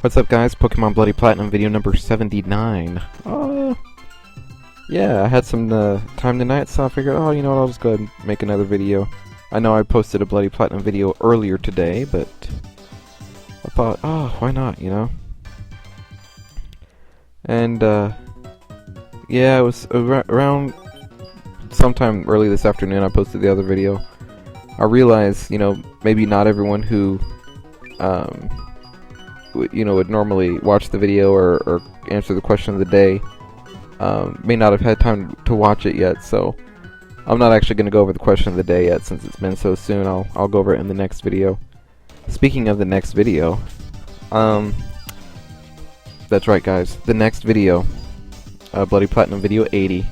What's up, guys? Pokemon Bloody Platinum video number 79. Yeah, I had some time tonight, so I figured, oh, you know what, I'll just go ahead and make another video. I know I posted a Bloody Platinum video earlier today, but I thought, oh, why not, you know? And, yeah, it was around sometime early this afternoon I posted the other video. I realized, you know, maybe not everyone who, would normally watch the video or answer the question of the day may not have had time to watch it yet, so I'm not actually going to go over the question of the day yet since it's been so soon. I'll go over it in the next video. Speaking of the next video, that's right, guys, the next video, Bloody Platinum video 80,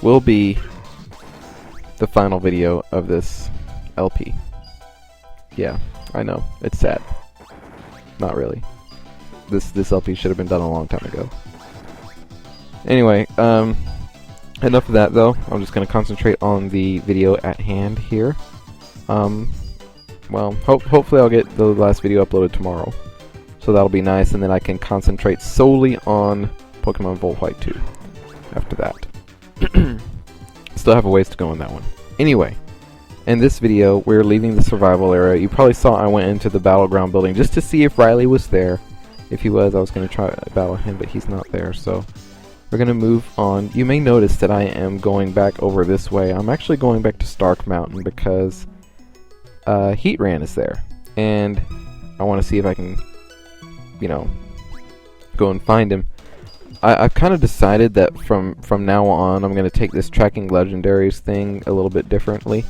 will be the final video of this LP. Yeah, I know, it's sad. Not really. This LP should have been done a long time ago. Anyway, enough of that though. I'm just going to concentrate on the video at hand here. Well, hopefully I'll get the last video uploaded tomorrow. So that'll be nice, and then I can concentrate solely on Pokemon Volt White 2 after that. Still have a ways to go on that one. Anyway, in this video, we're leaving the survival area. You probably saw I went into the battleground building just to see if Riley was there. If he was, I was going to try to battle him, but he's not there, so we're going to move on. You may notice that I am going back over this way. I'm actually going back to Stark Mountain because Heatran is there, and I want to see if I can, you know, go and find him. I've kind of decided that from now on, I'm going to take this tracking legendaries thing a little bit differently.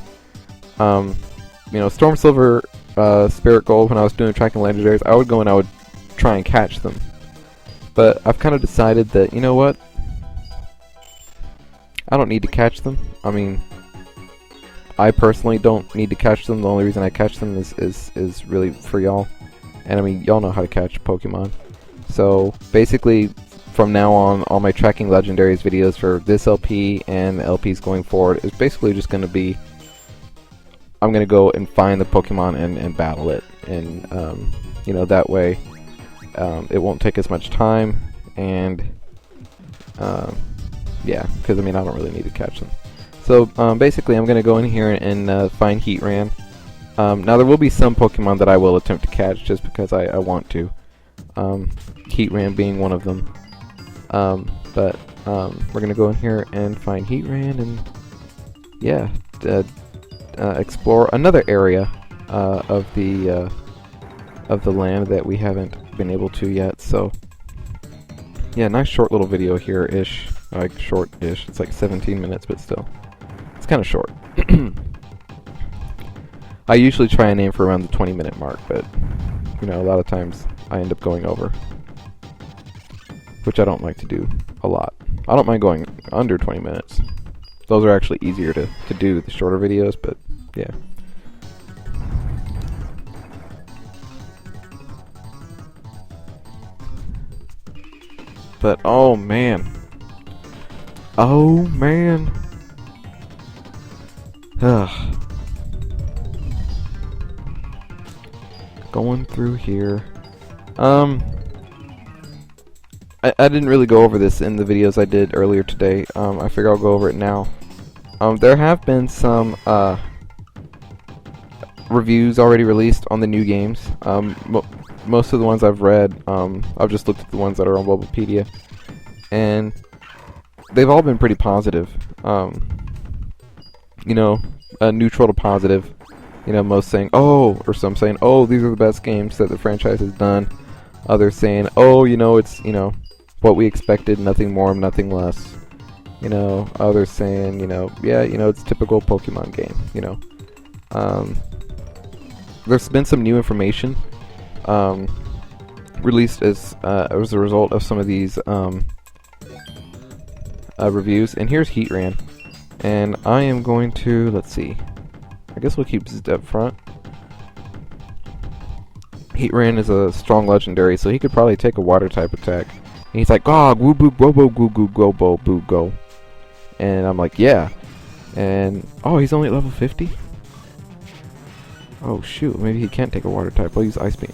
You know, Storm Silver, Spirit Gold, when I was doing tracking legendaries, I would go and I would try and catch them. But I've kind of decided that, you know what? I don't need to catch them. I mean, I personally don't need to catch them. The only reason I catch them is really for y'all. And I mean, y'all know how to catch Pokemon. So basically, from now on, all my tracking legendaries videos for this LP and the LPs going forward is basically just going to be, I'm going to go and find the Pokemon and battle it. And, you know, that way it won't take as much time. And, yeah, because, I mean, I don't really need to catch them. So, basically, I'm going to go in here and find Heatran. Now, there will be some Pokemon that I will attempt to catch just because I want to. Heatran being one of them. But we're going to go in here and find Heatran and, yeah, explore another area of the land that we haven't been able to yet. So yeah, nice short little video here ish, like short-ish. It's like 17 minutes, but still, it's kind of short. I usually try and aim for around the 20-minute mark, but you know, a lot of times I end up going over, which I don't like to do a lot. I don't mind going under 20 minutes. Those are actually easier to do, the shorter videos, but yeah. But oh man. Oh man. Ugh. Going through here. I didn't really go over this in the videos I did earlier today. I figure I'll go over it now. There have been some reviews already released on the new games. Most of the ones I've read, I've just looked at the ones that are on Bulbapedia, and they've all been pretty positive. You know, neutral to positive. You know, most saying, oh, or some saying, oh, these are the best games that the franchise has done. Others saying, oh, you know, it's, you know, what we expected, nothing more, nothing less. You know, others saying, you know, yeah, you know, it's a typical Pokemon game, you know. There's been some new information released as a result of some of these reviews. And here's Heatran. And I am going to, let's see, I guess we'll keep this up front. Heatran is a strong legendary, so he could probably take a water type attack. And he's like, "Gog, woo boo, go bo, goo goo, go bo, boo go." And I'm like, yeah. And oh, he's only at level 50. Oh shoot, maybe he can't take a water type. I'll use Ice Beam.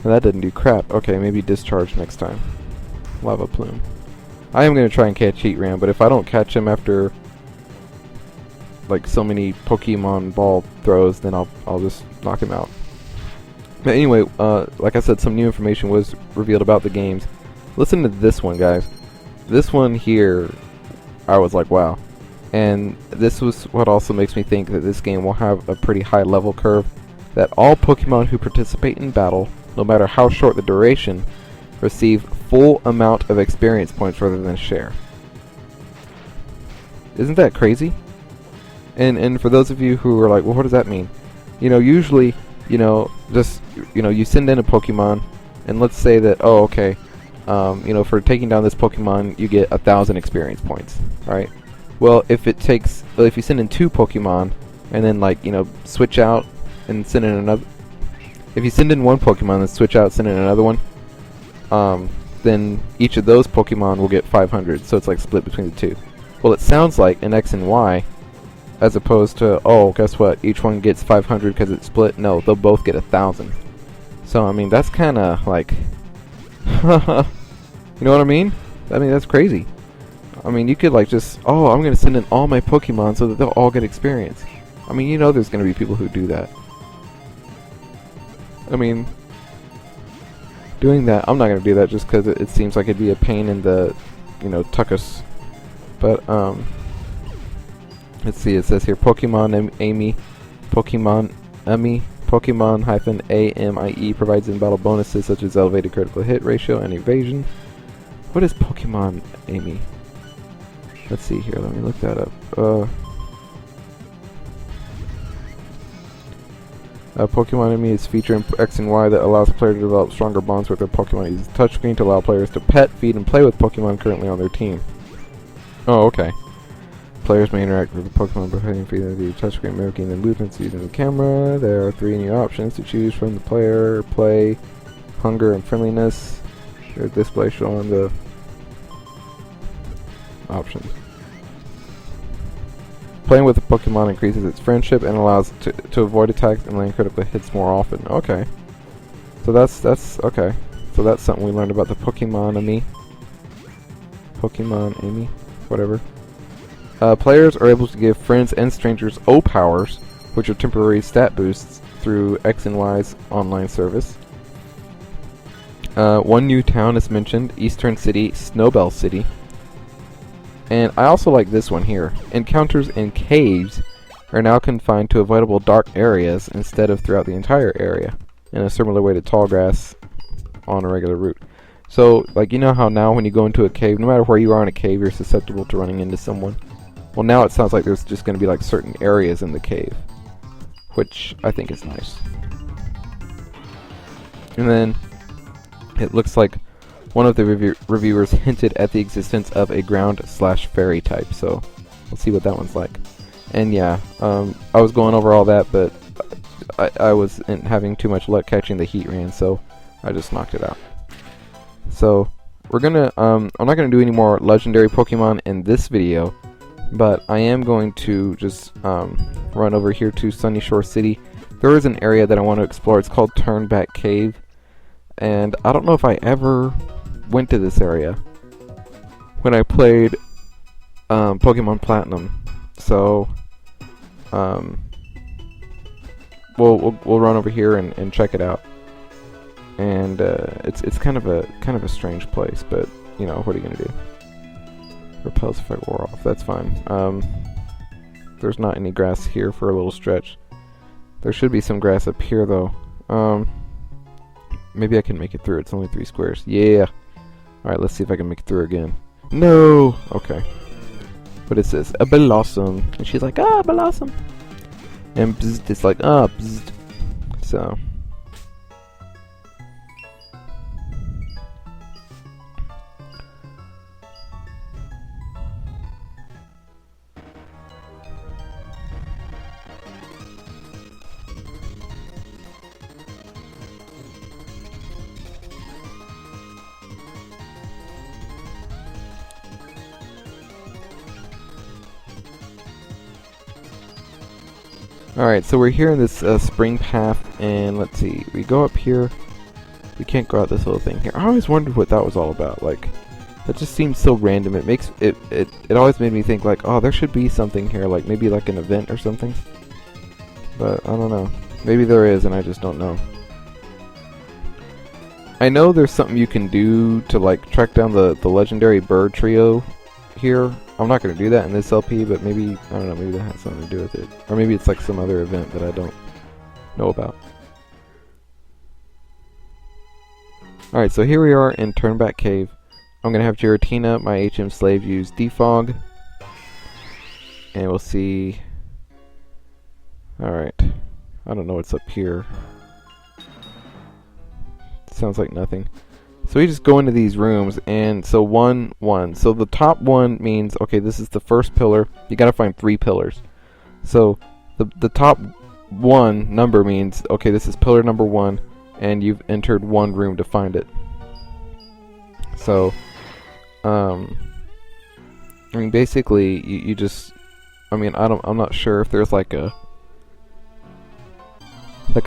And that didn't do crap. Okay, maybe discharge next time. Lava plume. I am going to try and catch Heatran, but if I don't catch him after like so many Pokemon ball throws, then I'll just knock him out. But anyway, like I said, some new information was revealed about the games. Listen to this one, guys. This one here, I was like, wow. And this was what also makes me think that this game will have a pretty high level curve. That all Pokemon who participate in battle, no matter how short the duration, receive full amount of experience points rather than share. Isn't that crazy? And for those of you who are like, well, what does that mean? You know, usually, you know, just, you know, you send in a Pokemon, and let's say that, oh, okay, you know, for taking down this Pokemon, you get 1,000 experience points, right? Well, if you send in 2 Pokemon, and then, like, you know, switch out and send in another, if you send in 1 Pokemon and switch out, send in another one, then each of those Pokemon will get 500, so it's like split between the 2. Well, it sounds like in X and Y, as opposed to, oh, guess what, each one gets 500 because it's split. No, they'll both get 1,000. So, I mean, that's kind of like, you know what I mean? I mean, that's crazy. I mean, you could like just, oh, I'm going to send in all my Pokemon so that they'll all get experience. I mean, you know there's going to be people who do that. I mean, doing that, I'm not going to do that just because it seems like it'd be a pain in the, you know, tuchus. But, let's see, it says here, Pokemon Amy, Pokemon Amy, Pokemon-AMIE provides in-battle bonuses such as elevated critical hit ratio and evasion. What is Pokemon Amy? Let's see here, let me look that up. Pokemon Amy is a feature in X and Y that allows the player to develop stronger bonds with their Pokemon. It uses touchscreen to allow players to pet, feed, and play with Pokemon currently on their team. Oh, okay. Players may interact with the Pokemon by hitting feeding the touchscreen, mimicking the movements using the camera. There are 3 new options to choose from the player: play, hunger, and friendliness. There's display showing the options. Playing with the Pokemon increases its friendship and allows it to avoid attacks and land critical hits more often. Okay. So that's okay. So that's something we learned about the Pokemon Amy. Pokemon Amy, whatever. Players are able to give friends and strangers O-Powers, which are temporary stat boosts, through X and Y's online service. 1 new town is mentioned, Eastern City, Snowbell City. And I also like this one here. Encounters in caves are now confined to avoidable dark areas instead of throughout the entire area, in a similar way to tall grass on a regular route. So, like, you know how now when you go into a cave, no matter where you are in a cave, you're susceptible to running into someone? Well, now it sounds like there's just going to be like certain areas in the cave, which I think is nice. And then it looks like one of the reviewers hinted at the existence of a ground/fairy type, so we'll see what that one's like. And yeah, I was going over all that, but I wasn't having too much luck catching the Heatran, so I just knocked it out. So we're gonna, I'm not gonna do any more legendary Pokemon in this video, but I am going to just run over here to Sunny Shore City. There is an area that I want to explore. It's called Turnback Cave, and I don't know if I ever went to this area when I played Pokemon Platinum. So we'll run over here and check it out. And it's kind of a strange place, but you know, what are you gonna do? Repels if I wore off. That's fine. There's not any grass here for a little stretch. There should be some grass up here though. Maybe I can make it through. It's only 3 squares. Yeah. Alright, let's see if I can make it through again. No! Okay. What is this? A Blossom. And she's like, ah, Blossom. And bzzzt, it's like, ah, bzzzt. So. Alright, so we're here in this spring path, and let's see, we go up here, We can't go out this little thing here. I always wondered what that was all about. Like, that just seems so random. It makes it always made me think like, oh, there should be something here, like maybe like an event or something. But I don't know. Maybe there is, and I just don't know. I know there's something you can do to like track down the legendary bird trio here. I'm not going to do that in this LP, but maybe, I don't know, maybe that has something to do with it. Or maybe it's like some other event that I don't know about. Alright, so here we are in Turnback Cave. I'm going to have Giratina, my HM slave, use Defog. And we'll see... Alright. I don't know what's up here. Sounds like nothing. So we just go into these rooms, and so 1, 1. So the top one means, okay, this is the first pillar. You gotta find 3 pillars. So the top 1 number means, okay, this is pillar number 1, and you've entered 1 room to find it. So, I mean, basically, you just, I mean, I'm not sure if there's like a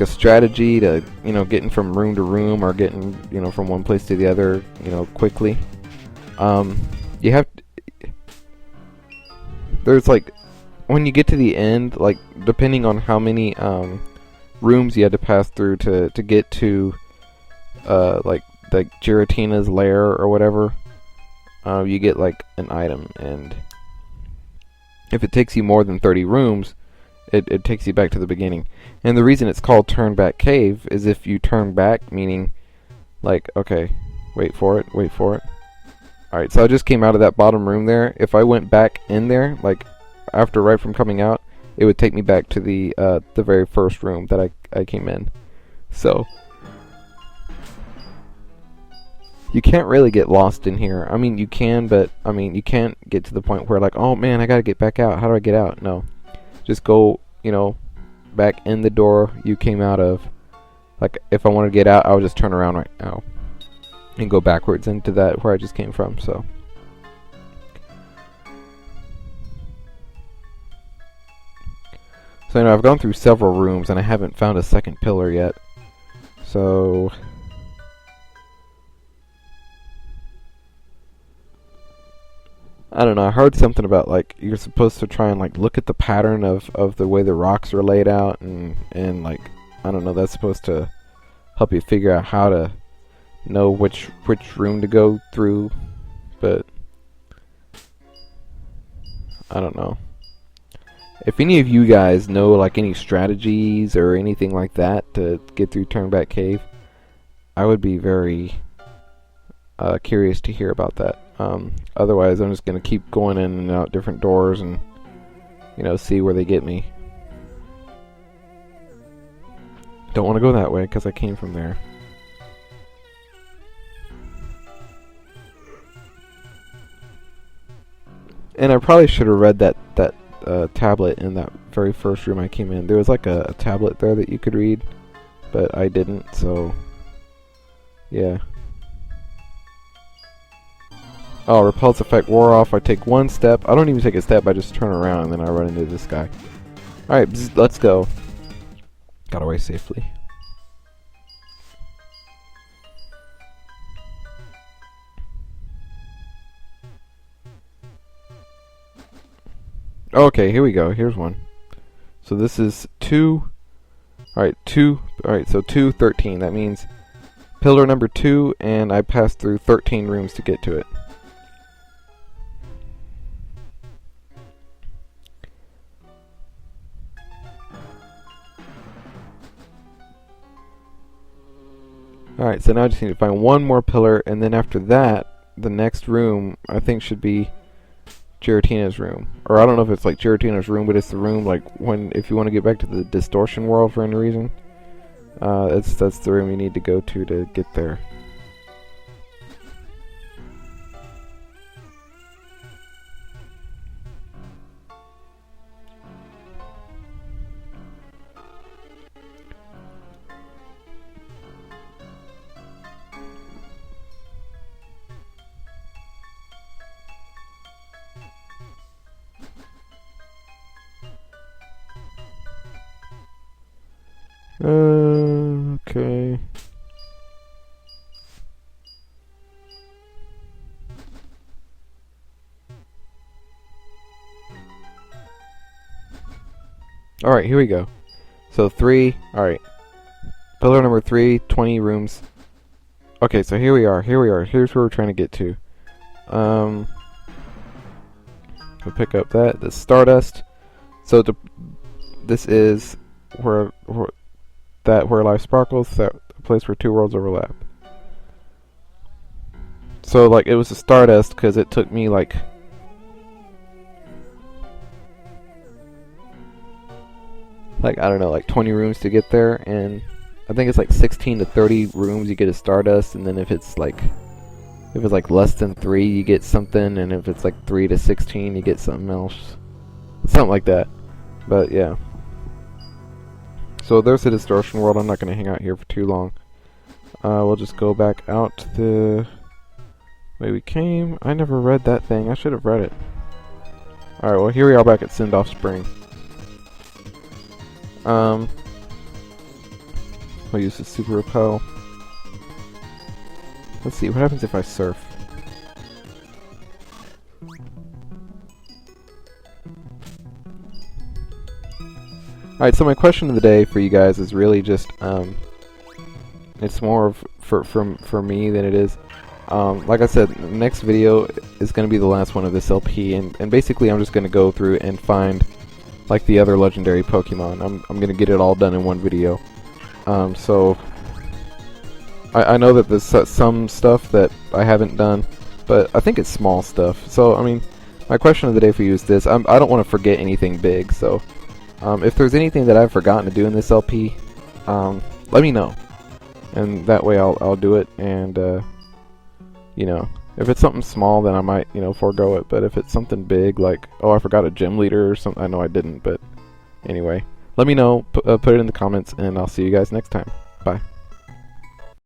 strategy to, you know, getting from room to room or getting, you know, from one place to the other, you know, quickly. You have there's like, when you get to the end, like, depending on how many rooms you had to pass through to get to like Giratina's lair or whatever, you get like an item, and if it takes you more than 30 rooms, it takes you back to the beginning. And the reason it's called Turnback Cave is if you turn back, meaning, like, okay, wait for it. Alright, so I just came out of that bottom room there. If I went back in there, like, after right from coming out, it would take me back to the very first room that I came in. So, you can't really get lost in here. I mean, you can, but, I mean, you can't get to the point where, like, oh man, I gotta get back out. How do I get out? No. Just go, you know, back in the door you came out of. Like, if I want to get out, I would just turn around right now and go backwards into that where I just came from. So you know, I've gone through several rooms and I haven't found a second pillar yet. So I don't know, I heard something about, like, you're supposed to try and, like, look at the pattern of the way the rocks are laid out, and like, I don't know, that's supposed to help you figure out how to know which room to go through, but I don't know. If any of you guys know, like, any strategies or anything like that to get through Turnback Cave, I would be very curious to hear about that. Otherwise, I'm just going to keep going in and out different doors and, you know, see where they get me. Don't want to go that way because I came from there. And I probably should have read that tablet in that very first room I came in. There was like a tablet there that you could read, but I didn't, so yeah. Oh, repulse effect wore off. I take 1 step. I don't even take a step. I just turn around and then I run into this guy. Alright, let's go. Got away safely. Okay, here we go. Here's one. So this is 2. Alright, 2. Alright, so 2, 13. That means pillar number 2, and I passed through 13 rooms to get to it. Alright, so now I just need to find 1 more pillar, and then after that, the next room, I think, should be Giratina's room. Or I don't know if it's like Giratina's room, but it's the room, like, if you want to get back to the distortion world for any reason. That's the room you need to go to get there. Okay. Alright, here we go. So 3, alright. Pillar number 3, 20 rooms. Okay, so here we are. Here's where we're trying to get to. We'll pick up the Stardust. So this is where life sparkles, that place where two worlds overlap. So like it was a Stardust because it took me like I don't know, like 20 rooms to get there, and I think it's like 16 to 30 rooms you get a Stardust, and then if it's like less than 3 you get something, and if it's like 3 to 16 you get something else. Something like that. But yeah. So there's the distortion world. I'm not going to hang out here for too long. We'll just go back out the way we came. I never read that thing. I should have read it. Alright, well here we are back at Sindoff Spring. We'll use the Super Repel. Let's see, what happens if I surf? Alright, so my question of the day for you guys is really just, it's more of for me than it is. Like I said, the next video is going to be the last one of this LP, and basically I'm just going to go through and find like the other legendary Pokemon. I'm going to get it all done in one video. So I know that there's some stuff that I haven't done, but I think it's small stuff. So I mean, my question of the day for you is this: I don't want to forget anything big. So if there's anything that I've forgotten to do in this LP, let me know, and that way I'll do it. And you know, if it's something small, then I might forego it. But if it's something big, like I forgot a gym leader or something, I know I didn't. But anyway, let me know. Put it in the comments, and I'll see you guys next time. Bye.